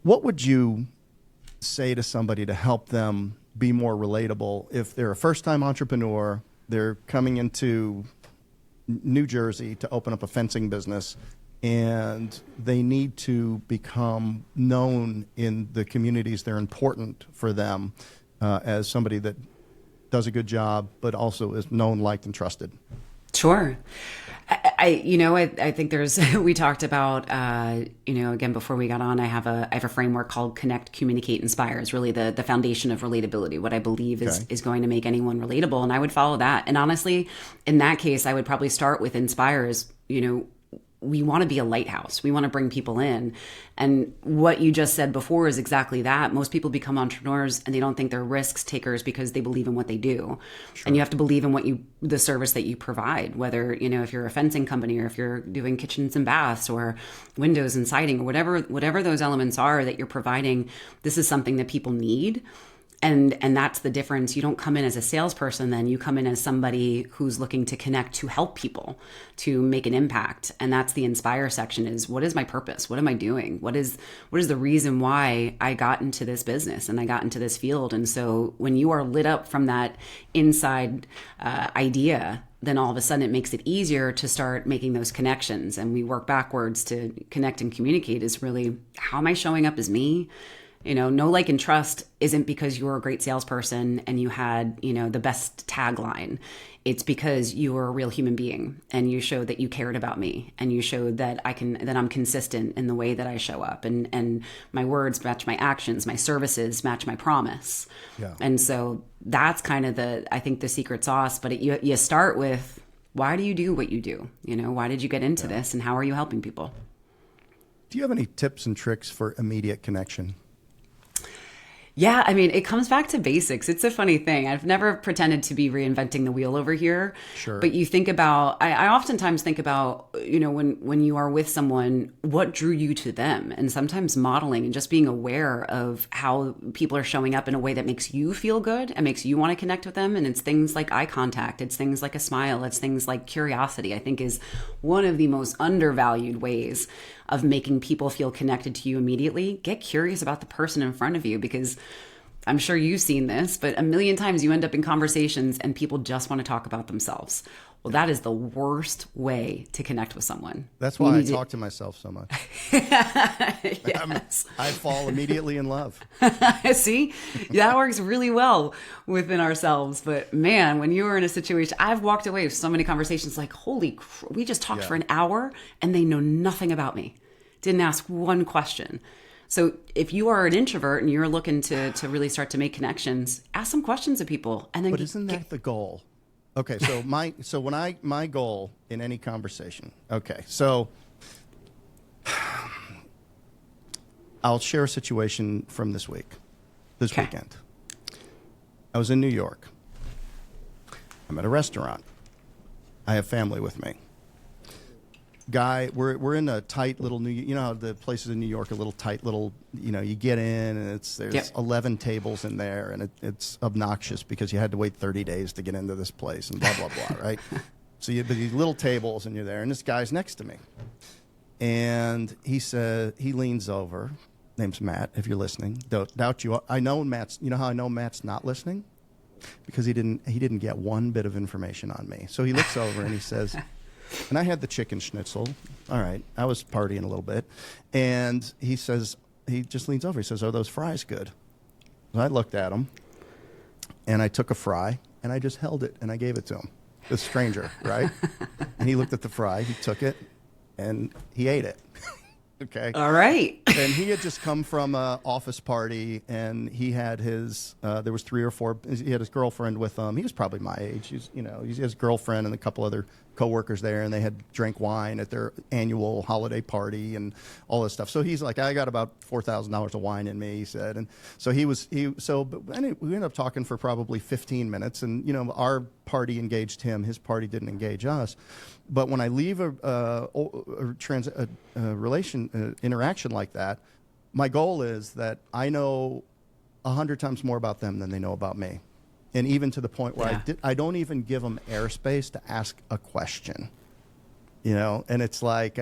What would you say to somebody to help them be more relatable if they're a first-time entrepreneur, they're coming into New Jersey to open up a fencing business, and they need to become known in the communities that are important for them as somebody that does a good job, but also is known, liked, and trusted? Sure. I think there's, we talked about, again, before we got on, I have a framework called Connect, Communicate, Inspire. It's really the foundation of relatability, what I believe is going to make anyone relatable. And I would follow that. And honestly, in that case, I would probably start with Inspires. We want to be a lighthouse. We want to bring people in. And what you just said before is exactly that. Most people become entrepreneurs and they don't think they're risk takers because they believe in what they do. Sure. And you have to believe in the service that you provide, whether, if you're a fencing company or if you're doing kitchens and baths or windows and siding or whatever those elements are that you're providing. This is something that people need. And that's the difference. You don't come in as a salesperson, then you come in as somebody who's looking to connect, to help people, to make an impact. And that's the Inspire section is, what is my purpose? What am I doing? What is the reason why I got into this business and I got into this field? And so when you are lit up from that inside idea, then all of a sudden it makes it easier to start making those connections. And we work backwards to connect and communicate is really, how am I showing up as me? Know, like, and trust isn't because you were a great salesperson and you had, the best tagline. It's because you were a real human being and you showed that you cared about me and you showed that I'm consistent in the way that I show up and my words match my actions, my services match my promise. Yeah. And so that's kind of I think the secret sauce, but you start with, why do you do what you do? Why did you get into this and how are you helping people? Do you have any tips and tricks for immediate connection? Yeah, it comes back to basics. It's a funny thing. I've never pretended to be reinventing the wheel over here. Sure. But you think about, I oftentimes think about, when you are with someone, what drew you to them? And sometimes modeling and just being aware of how people are showing up in a way that makes you feel good and makes you want to connect with them. And it's things like eye contact. It's things like a smile. It's things like curiosity, I think is one of the most undervalued ways of making people feel connected to you immediately. Get curious about the person in front of you, because I'm sure you've seen this, but a million times you end up in conversations and people just want to talk about themselves. Well, that is the worst way to connect with someone. That's why I talk to myself so much. Yes. I fall immediately in love. See, that works really well within ourselves. But man, when you are in a situation, I've walked away with so many conversations like, we just talked for an hour and they know nothing about me. Didn't ask one question. So if you are an introvert and you're looking to really start to make connections, ask some questions of people. And then but isn't that the goal? Okay, so my goal in any conversation. Okay, so I'll share a situation from this weekend. I was in New York. I'm at a restaurant. I have family with me. Guy, we're in a tight little how the places in New York are a little tight little, you get in and there's 11 tables in there and it's obnoxious because you had to wait 30 days to get into this place and blah, blah, blah, right? So you have these little tables and you're there and this guy's next to me. And he leans over, name's Matt, if you're listening. Doubt you. I know Matt's, how I know Matt's not listening? Because he didn't get one bit of information on me. So he looks over and he says, and I had the chicken schnitzel. All right. I was partying a little bit. And he just leans over. He says, "Are those fries good?" So I looked at him and I took a fry and I just held it and I gave it to him. This stranger, right? And he looked at the fry, he took it and he ate it. Okay. All right. And he had just come from an office party and he had there was 3 or 4, he had his girlfriend with him. He was probably my age. He has his girlfriend and a couple other coworkers there and they had drank wine at their annual holiday party and all this stuff. So he's like, I got about $4,000 of wine in me, he said. And so but anyway, we ended up talking for probably 15 minutes and, our party engaged him. His party didn't engage us. But when I leave a interaction like that, my goal is that I know 100 times more about them than they know about me. And even to the point where I don't even give them airspace to ask a question. And it's like,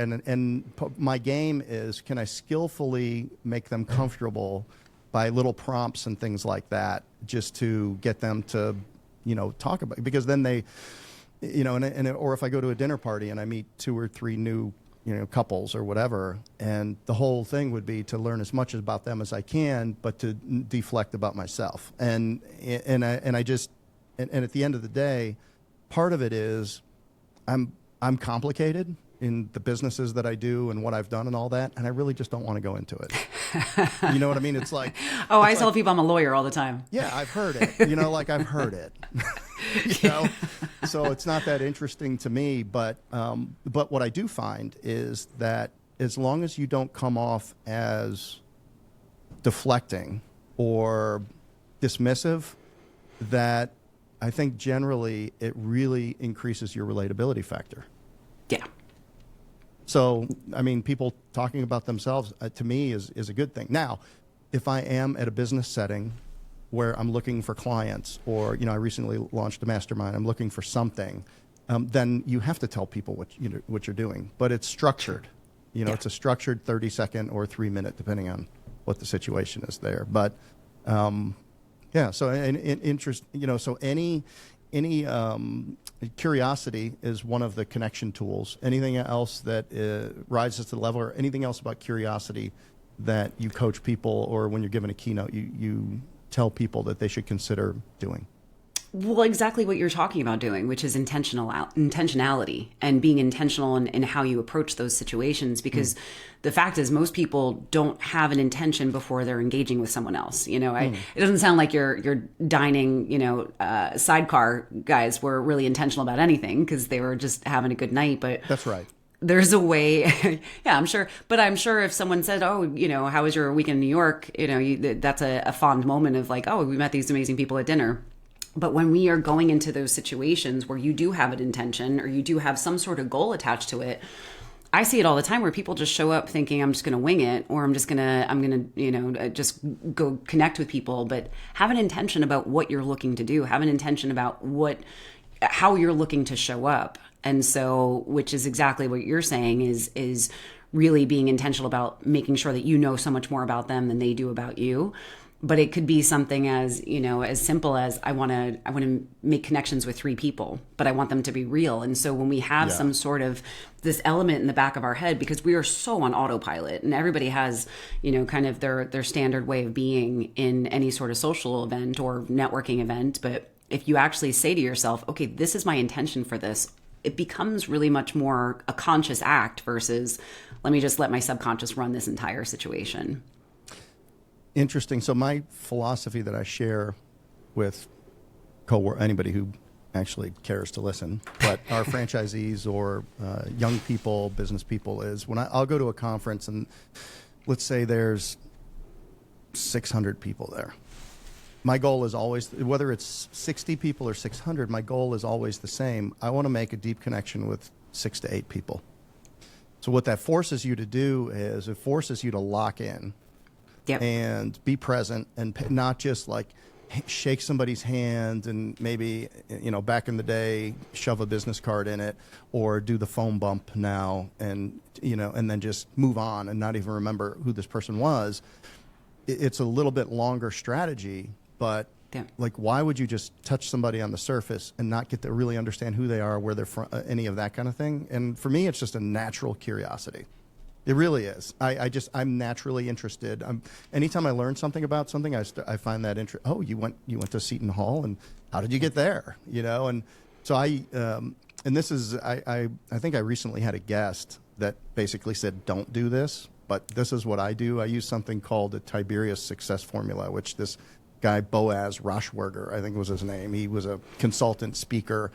my game is, can I skillfully make them comfortable by little prompts and things like that, just to get them to, talk about it. Because then they, or if I go to a dinner party and I meet 2 or 3 new, couples or whatever, and the whole thing would be to learn as much about them as I can, but to deflect about myself. And at the end of the day, part of it is I'm complicated in the businesses that I do and what I've done and all that, and I really just don't want to go into it. You know what I mean? It's like, I tell people I'm a lawyer all the time. Yeah, I've heard it. I've heard it. So it's not that interesting to me. But what I do find is that as long as you don't come off as deflecting or dismissive, that I think generally it really increases your relatability factor. Yeah. So, people talking about themselves, to me, is a good thing. Now, if I am at a business setting where I'm looking for clients, or, I recently launched a mastermind, I'm looking for something, then you have to tell people what you're doing. But it's structured. It's a structured 30-second or 3-minute, depending on what the situation is there. But, so interest, so any curiosity is one of the connection tools. Anything else that rises to the level, or anything else about curiosity that you coach people, or when you're giving a keynote, you tell people that they should consider doing? Well, exactly what you're talking about doing, which is intentionality and being intentional in how you approach those situations. Because the fact is, most people don't have an intention before they're engaging with someone else. It doesn't sound like your dining, sidecar guys were really intentional about anything, because they were just having a good night. But that's right. There's a way, yeah, I'm sure. But I'm sure if someone said, "Oh, how was your weekend in New York?" That's a fond moment of like, "Oh, we met these amazing people at dinner." But when we are going into those situations where you do have an intention, or you do have some sort of goal attached to it, I see it all the time where people just show up thinking, I'm just going to wing it, or I'm going to just go connect with people. But have an intention about what you're looking to do. Have an intention about how you're looking to show up. And so, which is exactly what you're saying, is really being intentional about making sure that you know so much more about them than they do about you. But it could be something as simple as I want to make connections with 3 people, but I want them to be real. And so when we have some sort of this element in the back of our head, because we are so on autopilot, and everybody has, kind of their standard way of being in any sort of social event or networking event. But if you actually say to yourself, okay, this is my intention for this, it becomes really much more a conscious act versus let me just let my subconscious run this entire situation. Interesting. So my philosophy that I share with anybody who actually cares to listen, but our franchisees or young people, business people, is when I'll go to a conference and let's say there's 600 people there. My goal is always, whether it's 60 people or 600, my goal is always the same. I want to make a deep connection with 6 to 8 people. So what that forces you to do is it forces you to lock in. Yep. And be present, and not just like shake somebody's hand and maybe, back in the day, shove a business card in it, or do the phone bump now and then just move on and not even remember who this person was. It's a little bit longer strategy, but why would you just touch somebody on the surface and not get to really understand who they are, where they're from, any of that kind of thing? And for me, it's just a natural curiosity. It really is. I'm naturally interested. Anytime I learn something about something, I find that interest. Oh, you went to Seton Hall, and how did you get there? And so and this is, I think I recently had a guest that basically said, don't do this, but this is what I do. I use something called the Tiberius Success Formula, which this guy, Boaz Roshwerger, I think was his name. He was a consultant speaker,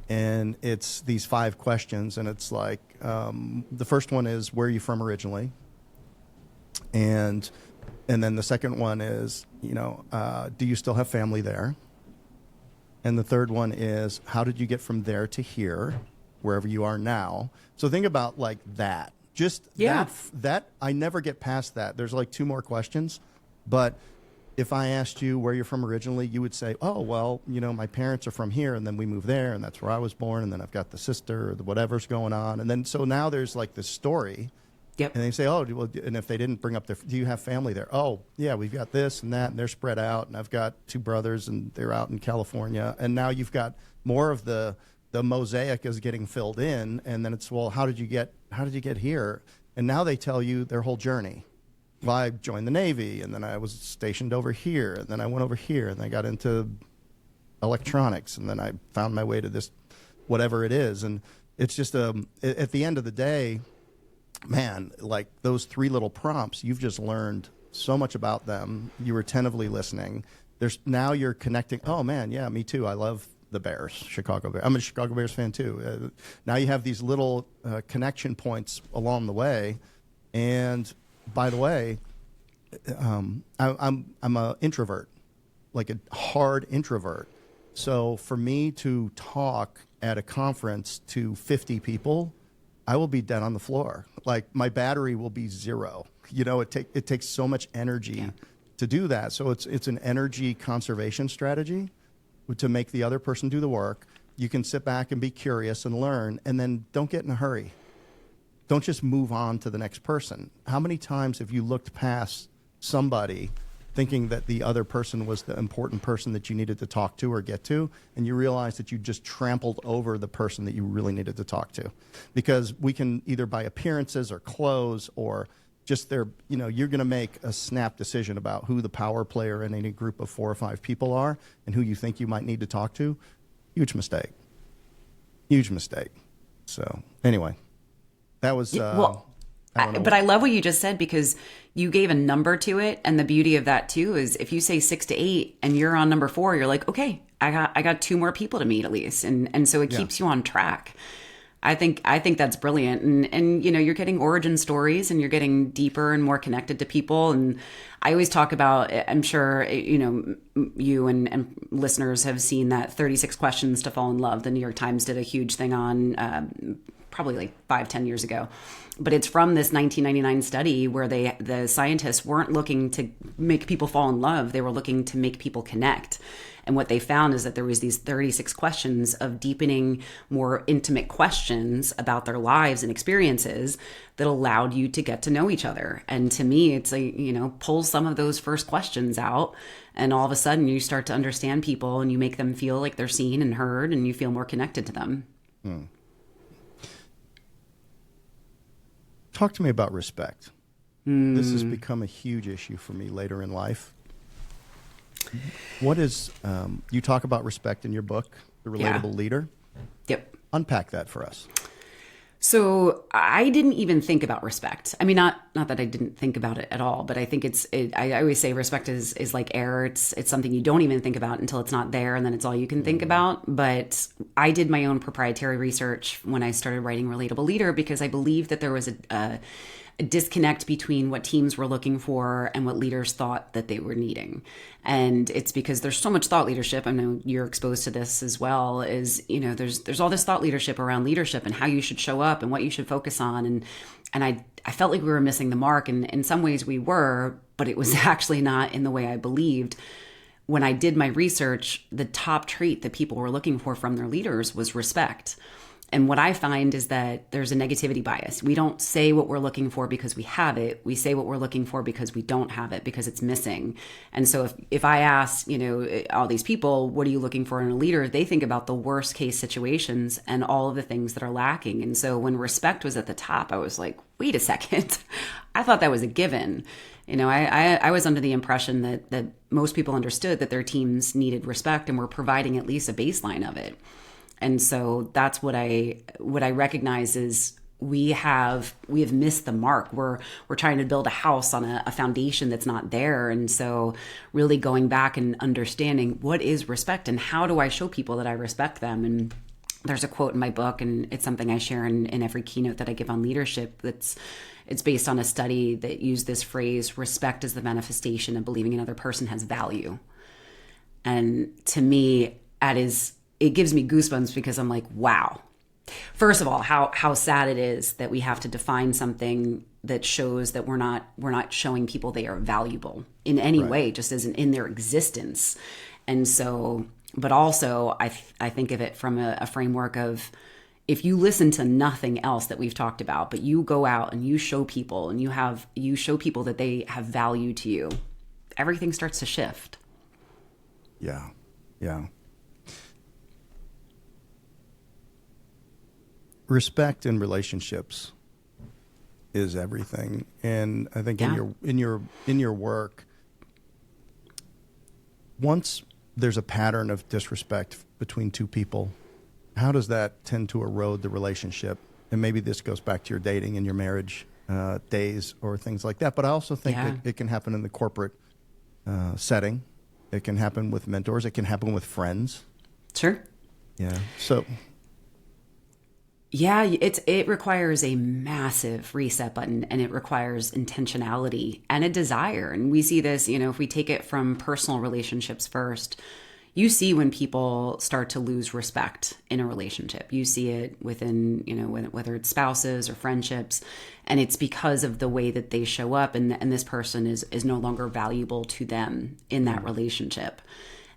and it's these 5 questions, and it's like, the first one is, where are you from originally? And then the second one is, do you still have family there? And the third one is, how did you get from there to here, wherever you are now? So think about like that. Just that I never get past that. There's like 2 more questions, but if I asked you where you're from originally, you would say, oh, well, my parents are from here, and then we moved there, and that's where I was born, and then I've got the sister or the whatever's going on. And then so now there's like this story. Yep. And they say, oh, well, and if they didn't bring up do you have family there? Oh, yeah, we've got this and that, and they're spread out, and I've got two brothers, and they're out in California. And now you've got more of the mosaic is getting filled in, and then it's, well, how did you get here? And now they tell you their whole journey. Well, I joined the Navy, and then I was stationed over here, and then I went over here, and I got into electronics, and then I found my way to this, whatever it is. And it's just at the end of the day, man, like those three little prompts, you've just learned so much about them. You were attentively listening. Now you're connecting. Oh man, yeah, me too. I love the Bears, Chicago Bears. I'm a Chicago Bears fan too. Now you have these little connection points along the way, and by the way, I'm an introvert, like a hard introvert. So for me to talk at a conference to 50 people, I will be dead on the floor. Like my battery will be zero. It takes so much energy to do that. So it's an energy conservation strategy to make the other person do the work. You can sit back and be curious and learn, and then don't get in a hurry. Don't just move on to the next person. How many times have you looked past somebody thinking that the other person was the important person that you needed to talk to or get to, and you realize that you just trampled over the person that you really needed to talk to? Because we can either by appearances or clothes or just you're going to make a snap decision about who the power player in any group of 4 or 5 people are and who you think you might need to talk to. Huge mistake. Huge mistake. So anyway, that was... But I love what you just said, because you gave a number to it. And the beauty of that too is if you say 6 to 8 and you're on number 4, you're like, okay, I got 2 more people to meet at least. And so it keeps you on track. I think that's brilliant. And you're getting origin stories, and you're getting deeper and more connected to people. And I always talk about, I'm sure, you and listeners have seen that 36 questions to fall in love. The New York Times did a huge thing on probably like 5-10 years ago. But it's from this 1999 study where the scientists weren't looking to make people fall in love. They were looking to make people connect. And what they found is that there was these 36 questions of deepening, more intimate questions about their lives and experiences that allowed you to get to know each other. And to me, it's like, pull some of those first questions out, and all of a sudden you start to understand people, and you make them feel like they're seen and heard, and you feel more connected to them. Talk to me about respect. This has become a huge issue for me later in life. What is, you talk about respect in your book, The Relatable Leader. Yep. Unpack that for us. So I didn't even think about respect. I mean, not that I didn't think about it at all, but I think I always say respect is like air. It's something you don't even think about until it's not there, and then it's all you can think about. But I did my own proprietary research when I started writing Relatable Leader, because I believed that there was a disconnect between what teams were looking for and what leaders thought that they were needing. And it's because there's so much thought leadership. I know you're exposed to this as well, is, there's all this thought leadership around leadership and how you should show up and what you should focus on. And I felt like we were missing the mark, and in some ways we were, but it was actually not in the way I believed. When I did my research, the top trait that people were looking for from their leaders was respect. And what I find is that there's a negativity bias. We don't say what we're looking for because we have it. We say what we're looking for because we don't have it, because it's missing. And so if I ask, all these people, what are you looking for in a leader? They think about the worst case situations and all of the things that are lacking. And so when respect was at the top, I was like, wait a second. I thought that was a given. I was under the impression that most people understood that their teams needed respect and were providing at least a baseline of it. And so that's what I recognize is we have missed the mark. We're trying to build a house on a foundation that's not there. And so really going back and understanding what is respect and how do I show people that I respect them. And there's a quote in my book, and it's something I share in every keynote that I give on leadership. It's based on a study that used this phrase: respect is the manifestation of believing another person has value. And to me, it gives me goosebumps, because I'm like, wow. First of all, how sad it is that we have to define something that shows that we're not showing people they are valuable in any way, just as in their existence. And so, but also I think of it from a framework of, if you listen to nothing else that we've talked about, but you go out and you show people and you show people that they have value to you, everything starts to shift. Yeah. Yeah. Respect in relationships is everything. And I think in your work, once there's a pattern of disrespect between two people, how does that tend to erode the relationship? And maybe this goes back to your dating and your marriage days or things like that. But I also think it can happen in the corporate setting. It can happen with mentors. It can happen with friends. Sure. Yeah. So. Yeah, it requires a massive reset button, and it requires intentionality and a desire. And we see this, if we take it from personal relationships first, you see when people start to lose respect in a relationship. You see it within, whether it's spouses or friendships, and it's because of the way that they show up, and this person is no longer valuable to them in that relationship.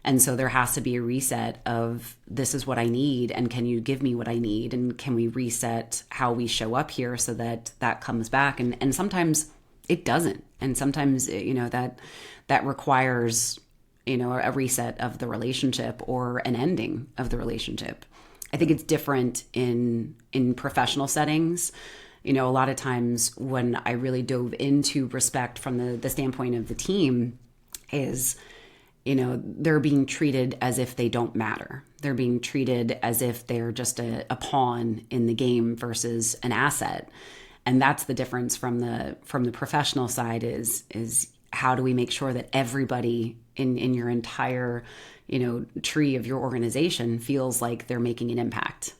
And so there has to be a reset of, this is what I need, and can you give me what I need, and can we reset how we show up here so that comes back? And sometimes it doesn't, and sometimes that requires a reset of the relationship or an ending of the relationship. I think it's different in professional settings. A lot of times when I really dove into respect from the standpoint of the team is, they're being treated as if they don't matter. They're being treated as if they're just a pawn in the game versus an asset. And that's the difference from the professional side is how do we make sure that everybody in your entire, tree of your organization feels like they're making an impact.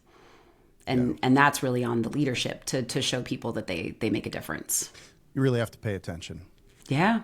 And that's really on the leadership to show people that they make a difference. You really have to pay attention. Yeah.